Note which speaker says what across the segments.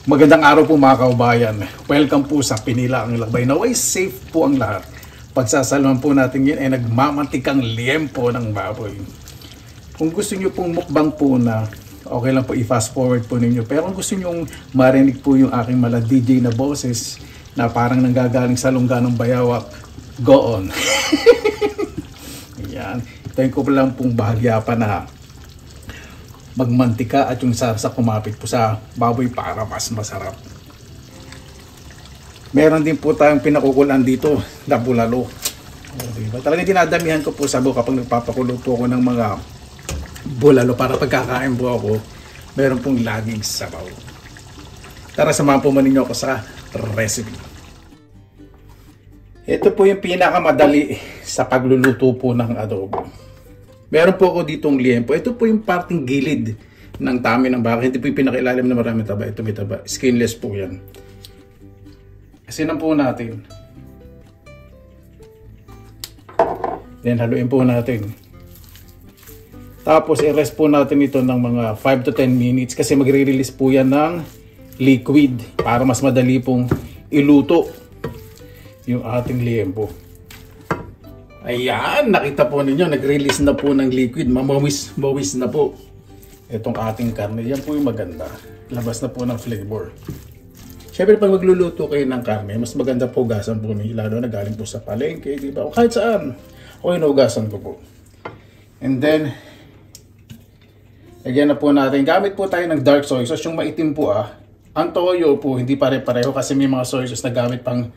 Speaker 1: Magandang araw po mga kaubayan. Welcome po sa Pinila ang Lakbay. Naway safe po ang lahat. Pagsasaluhan po natin yun ay nagmamantikang liempo ng baboy. Kung gusto nyo pong mukbang po na okay lang po i-fast forward po ninyo. Pero kung gusto nyo marinig po yung aking mala DJ na boses na parang nanggagaling sa lungganong bayawak, go on. Yan. Tayo ko lang pong bahagya pa na magmantika at yung sarsa kumapit po sa baboy para mas masarap. Meron din po tayong pinakukulan dito na bulalo. Diba? Talagang dinadamihan ko po sa buka kapag nagpapakulo po ako ng mga bulalo para pagkakain po ako, meron pong laging sabaw. Tara, samahan po ninyo ako sa recipe. Ito po yung pinakamadali sa pagluluto po ng adobo. Meron po ako ditong liempo. Ito po yung parting gilid ng tami ng baka. Hindi po yung pinakailalim na maraming taba. Ito may taba. Skinless po yan. Asinan po natin. Then haluin po natin. Tapos i-rest po natin ito ng mga 5 to 10 minutes kasi magre-release po yan ng liquid para mas madali pong iluto yung ating liempo. Ayan, nakita po ninyo, nag-release na po ng liquid, mamawis na po itong ating karne. Yan po yung maganda, labas na po ng flavor. Siyempre pag magluluto kayo ng karne, mas maganda po gasan po ninyo, lalo na galing po sa palengke, diba? O kahit saan, okay na ugasan ko po. And then, lagyan na po natin, gamit po tayo ng dark soy sauce, yung maitim po Ang toyo po, hindi pare-pareho kasi may mga soy sauce na gamit pang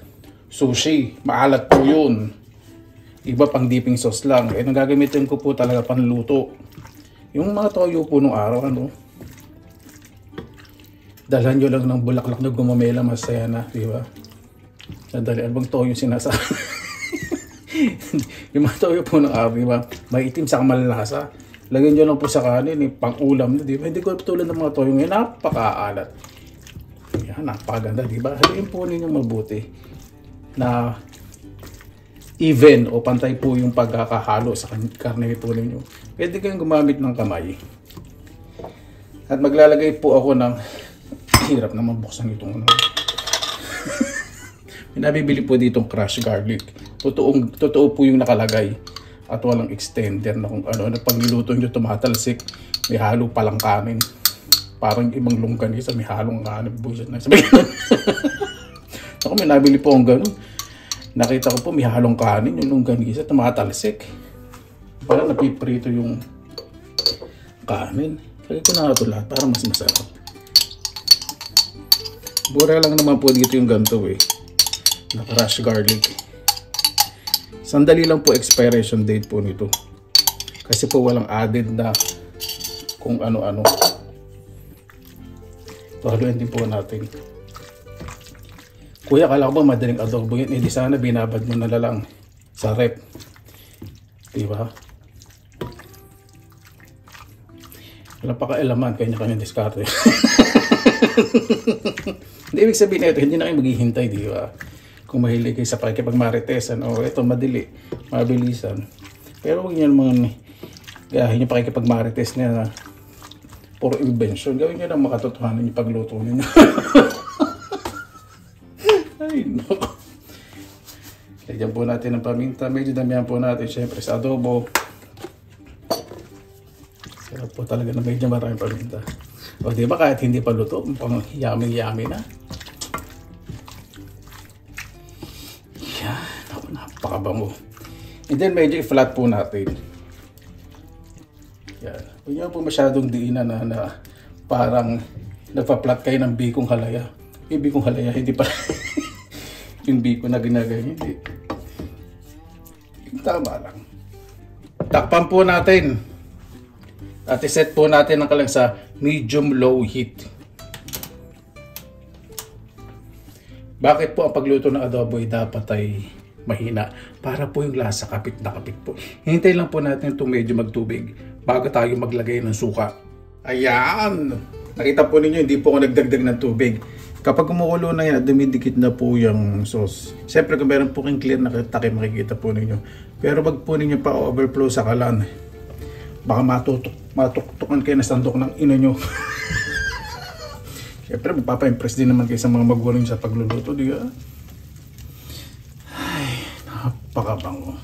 Speaker 1: sushi, maalat po yun. Iba pang dipping sauce lang. Nang gagamitin ko po talaga panluto. Yung mga toyo po nung araw, dalhan nyo lang ng bulaklak na gumamela, masaya na, di ba? Nadali, albang toyo sinasabi. Yung mga toyo po nung araw, di ba? Maitim sa kamalasa. Lagyan nyo lang po sa kanin, pang ulam na, di ba? Hindi ko tulad ng mga toyo ngayon, napakaalat. Yan, napakaganda, di ba? Haluin po ninyo mabuti na even o pantay po yung pagkakahalo sa karne po ninyo. Pwede kayong gumamit ng kamay. At maglalagay po ako ng hirap naman buksan itong Pinabibili po ditong crushed garlic. Totoo po yung nakalagay at walang extender na kung ano pag niluto nyo tumatalsik, may halo palang kanin. Parang ibang longganisa, may halong kanin. Bullshit na sabi. Ako may nabili po ang ganun. Nakita ko po may halong kanin, yung longganisa, tumatalsik. Parang napiprito yung kanin. Lagay ko na ito lahat para mas masarap. Bura lang naman po dito yung ganito na crushed garlic. Sandali lang po expiration date po nito. Kasi po walang added na kung ano-ano. Pahaluin din po natin. Kuya, kala ko ba madaling adobo yan? Eh di sana binabad mo na lang sa rep. Diba? Walang pakailaman, kanya-kanya diskarte. Hindi, ibig sabihin ito, hindi na kayo maghihintay, diba? Kung mahilig kayo sa pakikipagmaritesan, ito madali, mabilisan. Pero huwag nyo naman gahin nyo pakikipagmarites na puro invention. Gawin nyo lang makatotohanan yung pagluto ninyo. Ay, no. Lagyan po natin ng paminta. Medyo damihan po natin syempre sa adobo. Sarap po talaga na medyo maraming paminta. O diba kahit hindi pa luto, pang yummy na. Yan. Ako, napakabango. And then medyo i-flat po natin. Yan. Huwag nyo po masyadong diinan na parang nagpa-flat kayo ng bikong halaya. Yung bikong halaya, hindi pa yung biko na ginagayon, hindi. Yung tama lang. Takpan po natin. At iset po natin ang kalang sa medium-low heat. Bakit po ang pagluto ng adobo ay dapat ay mahina? Para po yung lasa kapit na kapit po. Hintay lang po natin itong medyo magtubig bago tayo maglagay ng suka. Ayan! Nakita po ninyo, hindi po ako nagdagdag ng tubig. Kapag kumukulo na yan, dumidikit na po yung sauce. Siyempre kung meron po kayong clear na takip, makikita po ninyo. Pero wag po ninyo pa overflow sa kalan. Baka matuktukan kayo na sandok ng ino nyo. Siyempre, magpapa-impress din naman kayo sa mga magulang sa pagluluto, di ba? Ay, napakabango.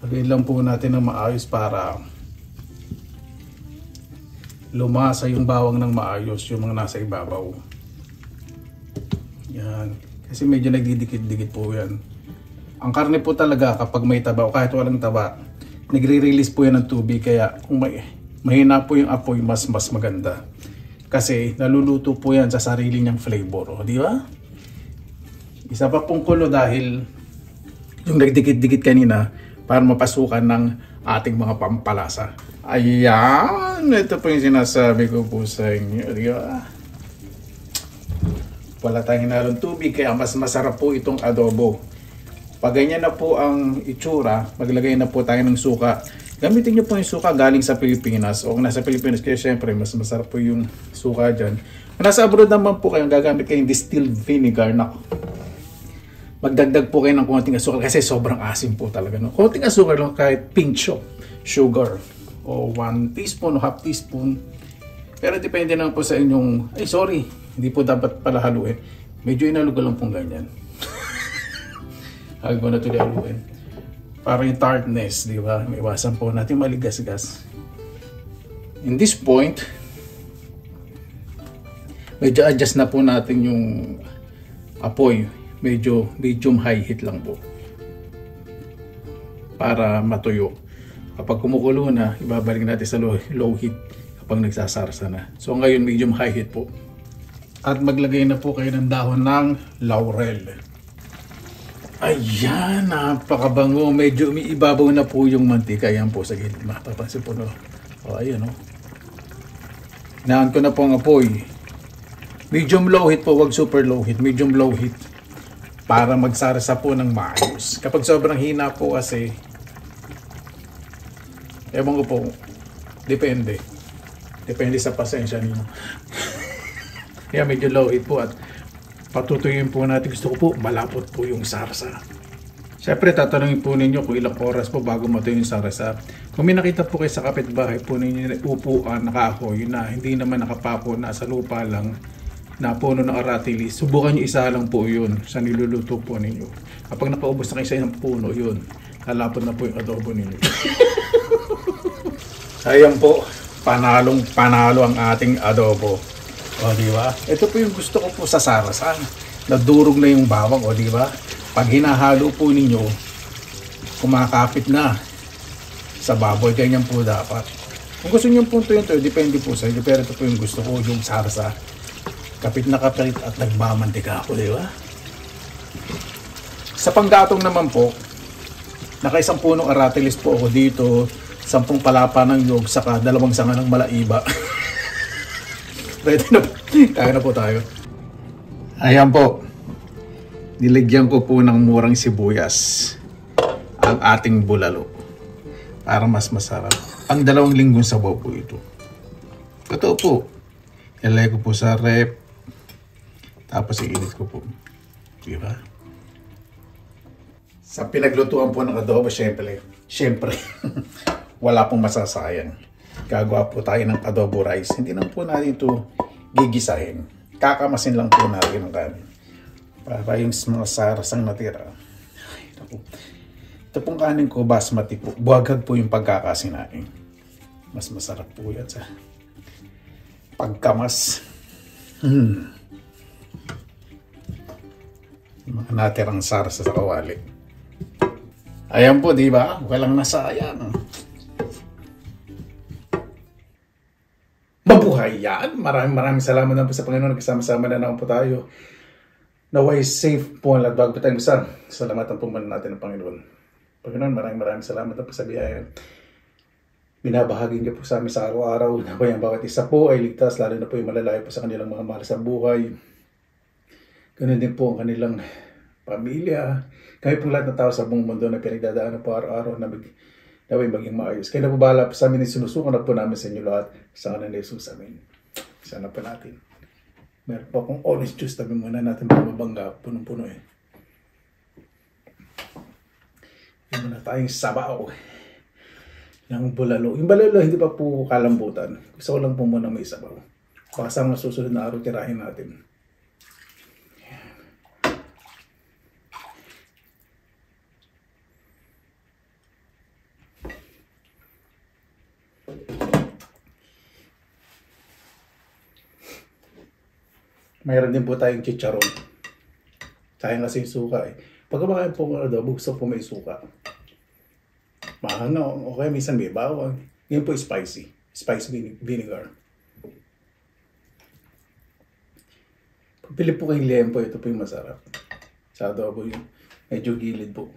Speaker 1: Lagyan lang po natin ng maayos para lumasa yung bawang ng maayos, yung mga nasa ibabaw. Yan. Kasi medyo nagdidikit-dikit po yan. Ang karne po talaga kapag may taba o kahit walang taba, nagre-release po yan ng tubig. Kaya kung mahina po yung apoy, mas maganda. Kasi naluluto po yan sa sarili niyang flavor. O, di ba? Isa pa pong kulo dahil yung nagdikit-dikit kanina para mapasukan ng ating mga pampalasa. Ayan! Ito po yung sinasabi ko po sa inyo. Di ba? Wala tayong hinalong tubig kaya mas masarap po itong adobo. Pag ganyan na po ang itsura, maglagay na po tayo ng suka. Gamitin nyo po yung suka galing sa Pilipinas. O kung nasa Pilipinas kayo, syempre mas masarap po yung suka dyan. Kung nasa abroad naman po kayo, gagamit kayong distilled vinegar na magdagdag po kayo ng konting asukal kasi sobrang asim po talaga. No? Konting asukal lang kahit pinch of sugar. O 1 teaspoon o half teaspoon. Pero depende lang po sa inyong, hindi po dapat pala haluin. Medyo inalugan lang pong ganyan. Huwag mo na ito haluin. Para yung tartness, di ba? May iwasan po natin maligas-gas. In this point, medyo adjust na po natin yung apoy. Medyo medium high heat lang po. Para matuyo. Kapag kumukulo na, ibabalik natin sa low heat kapag nagsasarsa na. So ngayon medium high heat po. At maglagay na po kayo ng dahon ng laurel. Ayan, napakabango. Medyo umiibabaw na po yung mantika. Ayan po sa gilid. Mapapansin po no. O ayan o. Hinaan ko na po ang apoy. Medium low heat po, wag super low heat. Medium low heat. Para magsarsa po ng maayos. Kapag sobrang hina po kasi, ewan ko po, depende. Depende sa pasensya niyo. Kaya medyo low heat po at patutuyuin po natin. Gusto ko po malapot po yung sarsa. Siyempre tatanungin po ninyo kung ilang oras po bago matuyo yung sarsa. Kung may nakita po kayo sa kapitbahay po ninyo na upuan, nakahoy na hindi naman nakapako, nasa lupa lang, na puno ng aratilis, subukan nyo isa lang po yun sa niluluto po ninyo. Kapag nakaubos na kayo sa isang puno, yun, lalapot na po yung adobo ninyo. Ayan po, panalo ang ating adobo. O, di ba? Ito po yung gusto ko po sa sarasan. Nadurog na yung bawang, o, di ba? Pag hinahalo po ninyo, kumakapit na sa baboy. Ganyan po dapat. Kung gusto nyo po ito, depende po sa inyo. Pero ito po yung gusto ko, yung sarsa. Kapit na kapit at nagmamantika ako, di ba? Sa panggatong naman po, naka-isang punong aratilis po ako dito, 10 palapa ng nyog, saka 2 sanga ng malaiba. Ready na po. Kaya na po tayo. Ayan po. Niligyan ko po ng murang sibuyas ang ating bulalo para mas masarap. Ang 2 linggong sabaw po ito. Totoo po. Ilagay ko po sa rep. Tapos iinit ko po. Diba? Sa pinaglutuan po ng adobo, syempre wala pong masasayang. Gagawa po tayo ng adobo rice. Hindi lang po natin ito gigisahin. Kakamasin lang po natin ang kanin. Para yung mga sarasang natira. Ay, naku. Ito pong kanin ko, basmati po. Buwagag po yung pagkakasinain. Mas masarap po yan sa pagkamas. Yung mga natirang sarasa sa kawali. Ayan po, di ba? Walang nasayang. Mabuhay yan. Maraming salamat na po sa Panginoon. Kasama-sama na naman po tayo. Naway safe po ang latbag po tayong isa. Salamatan po muna natin ng Panginoon. Panginoon, maraming salamat na po sa biyaya. Binabahagi niyo po sa amin sa araw-araw. Naway ang bawat isa po ay ligtas. Lalo na po yung malalayo po sa kanilang mga mahal sa buhay. Ganun din po ang kanilang pamilya. Kami po lahat ng tao sa buong mundo na pinagdadaanan po araw-araw na naway maging maayos. Kaya na po bahala po sa amin, sinusukan na po namin sa inyo lahat sa kanan ni Jesus. Amin. Sana po natin. Meron po akong orange juice, tabi muna natin mabangga, punong-puno eh. Hindi muna tayong sabaw ng bulalo. Yung bulalo hindi pa po kalambutan. Gusto ko lang po muna may sabaw. Baka sa mga susunod na araw tirahin natin. Mayroon din po tayong chicharon. Sayang kasi yung suka eh. Pag kumakain po ng adobo, gusto po may suka. Mahanga, o kaya minsan may bawang. Ngayon po spicy. Spicy vinegar. Pili po kayong liempo, ito po yung masarap. Sa adobo yung medyo gilid po.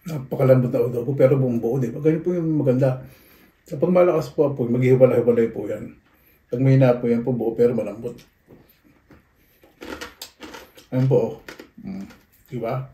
Speaker 1: Napakalambot na adobo pero buong buo, di ba? Ganyan po yung maganda. Sa pag malakas po po, maghihiwalay-hiwalay po yan. Pag may hina po yan po buo pero malambot. Ayun po, di ba?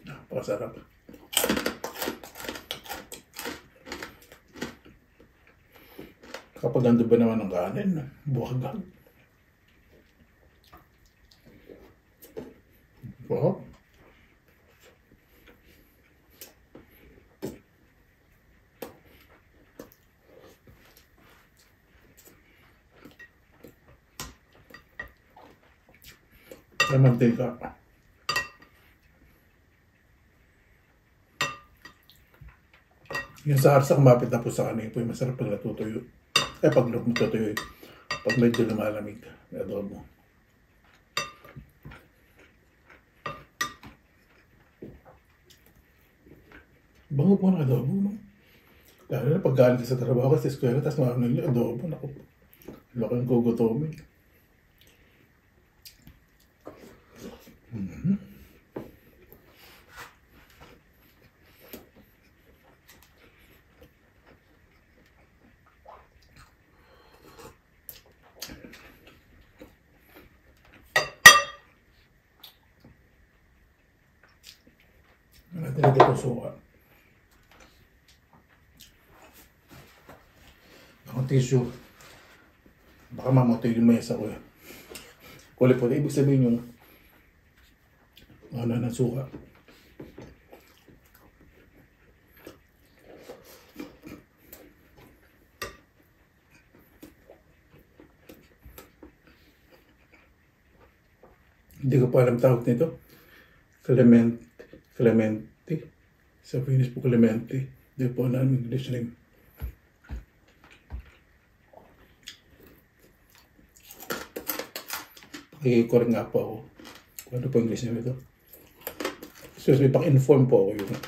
Speaker 1: Napakasarap. Kapag ando ba naman ng kanin, buwagan. Wow. May mantika. Yung sa harsa kumapit na po sa kanin po yung masarap pag natutuyo. Pag natutuyo, pag medyo lumalamig, may adobo. Bango po ng adobo, no? Lalo na pag galing ka sa trabaho kasi sa eskwela, tapos maraming yung adobo, naku, laki ang gugutomin. Natin lagyan itong suka. Ang tissue. Baka mamatay yung mesa ko yan. Kulit po, ibig sabihin yung ano ng suka. Hindi ko pa alam tawag nito. Clementi. Sa Finnish po Clementi. Hindi po alam English name. Pakikikorek nga po ako. Kung ano po English name ito. So, pang-inform po ako yun.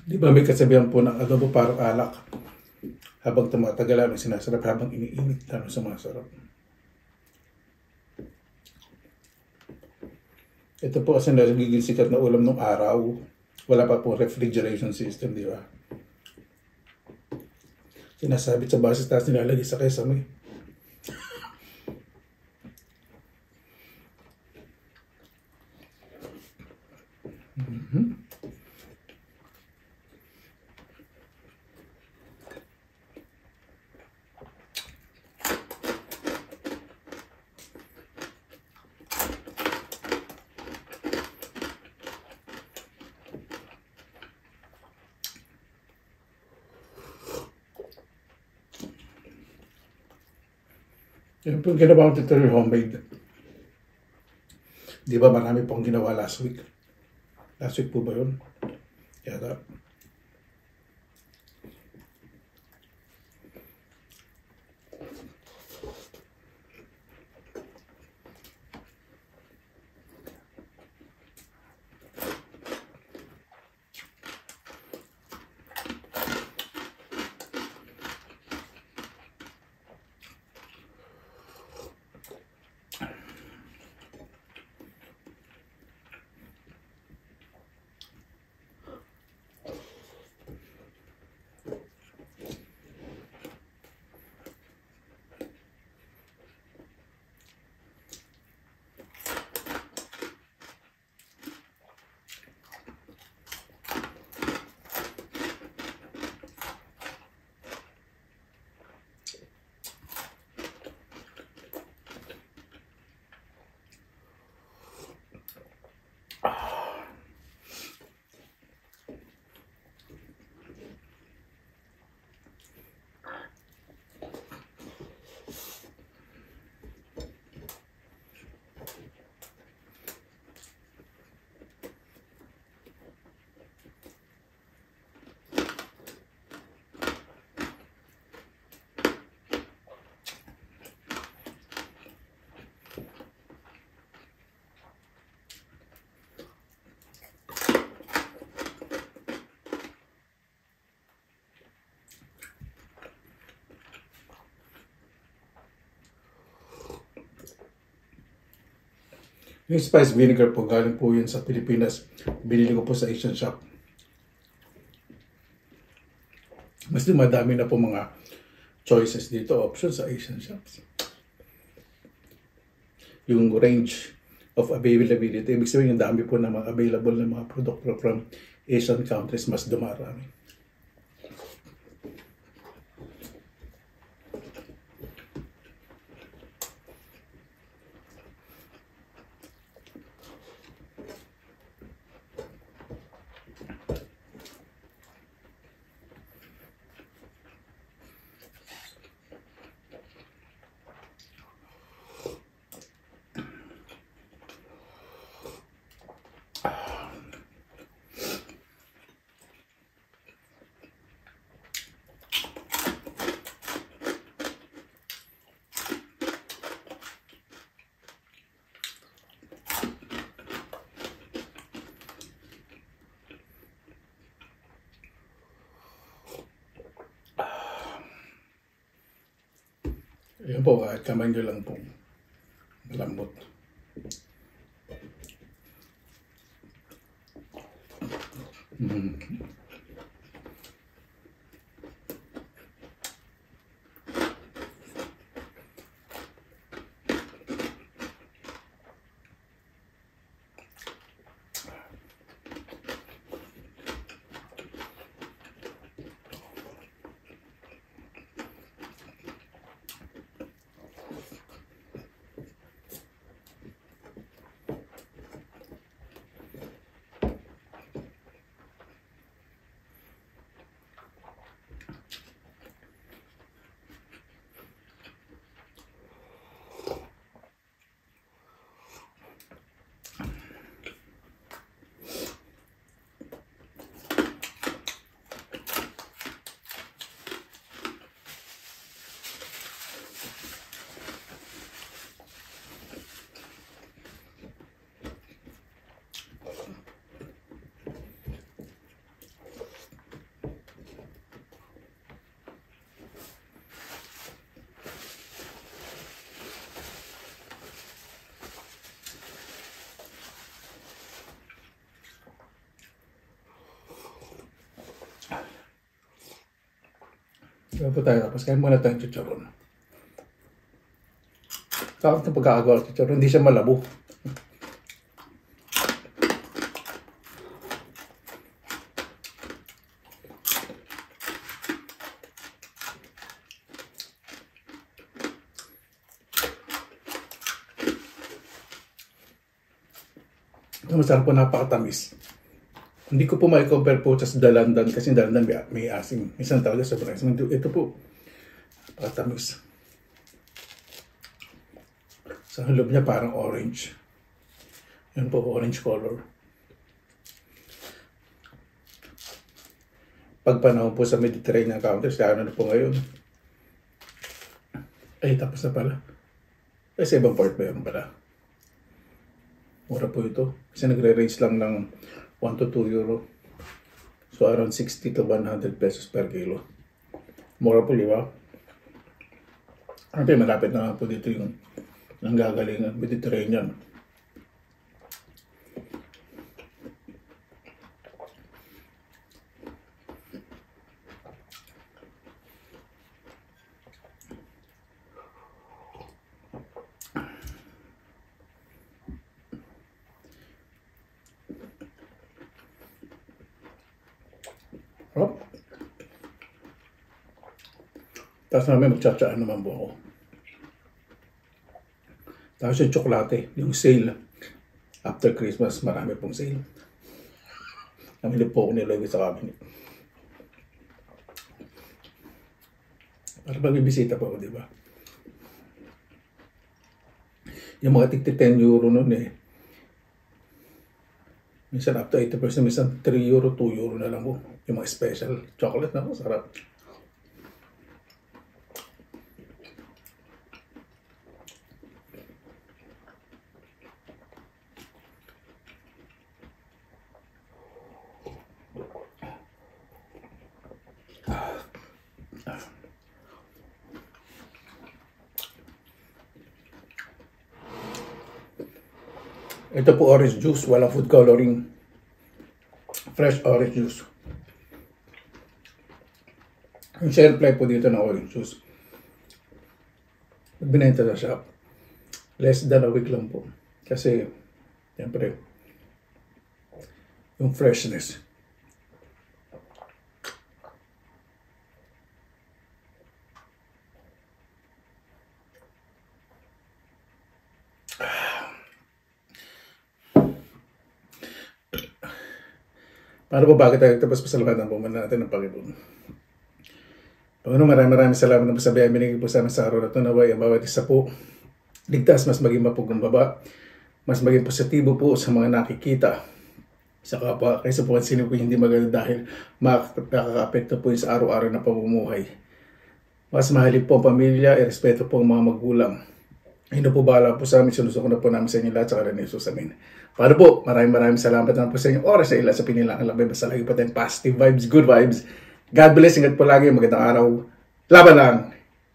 Speaker 1: Di ba may kasabihan po ng adobo parang alak. Habang tumatagal ang sinasarap, habang iniinit lalo sumasarap. Ito po kasi nagiging sikat na ulam ng araw. Wala pa po refrigeration system, di ba? Sinasabit sa basis, tapos nilalagay sa kesame. Yan po yung ginawa ko dito yung homemade. Di ba marami pong ginawa last week? Last week po ba yun? Yata. Yung spice vinegar po, galing po yun sa Pilipinas. Binili ko po sa Asian shop. Mas madami na po mga choices dito, options sa Asian shops. Yung range of availability, ibig sabihin yung dami po na mga available na mga produkto from Asian countries, mas dumarami. Ayan po, kahit kamay nyo lang po. Malambot. Kaya po tayo, tapos kain muna tayong chicharon. Sakot na pagkakagawa ng chicharon, hindi siya malabo. Ito masarap po, napakatamis. Hindi ko po mai-compare po sa dalandan kasi dalandan may asim. Minsan talaga sobrang asim. Ito po, napakatamis. Sa loob niya parang orange. Yan po, orange color. Pagpanahon po sa Mediterranean countries, kaya ano na po ngayon. Ay, tapos na pala. Ay, sa ibang part ba yun pala? Mura po ito. Kasi nagre-range lang ng 1 to 2 euro. So around 60 to 100 pesos per kilo. Mura po, di ba? Ano, malapit na po dito yung nanggagalingan, Mediterranean. Oh. Tapos namin magtsatsaan naman po ako. Tapos yung tsokolate, yung sale. After Christmas, marami pong sale. Namili po ako nilagay sa cabinet. Para magbibisita po ako, di ba? Yung mga tigti 10 euro nun eh. Minsan up to 80%, minsan 3 euro, 2 euro na lang po. Yung mga special chocolate na po, sarap. Ito po orange juice, walang food coloring. Fresh orange juice. Yung shelf life po dito ng orange juice, binenta na siya, less than a week lang po. Kasi, siyempre, yung freshness. Paano po bakit tayo tapos pasalamatan po muna natin ng Panginoon. Panginoon, maraming salamat na po sa biyaya binigay po sa amin sa araw na ito. Naway ang bawat isa po ligtas, mas maging mapugumbaba, mas maging positibo po sa mga nakikita sa kapwa, kaysa po sino po hindi maganda dahil makaka-apekto po sa araw-araw na pamumuhay. Mas mahalin po ang pamilya, irespeto po ang mga magulang. Hindi po bahala po sa amin, sinusuko na po namin sa inyo lahat sa kalan ni Jesus. Amen. Paano po, maraming salamat na po sa inyong oras sa ilan sa pinilangan lang. Basta lagi po tayong positive vibes, good vibes. God bless, ingat po lagi, magandang araw. Laban lang!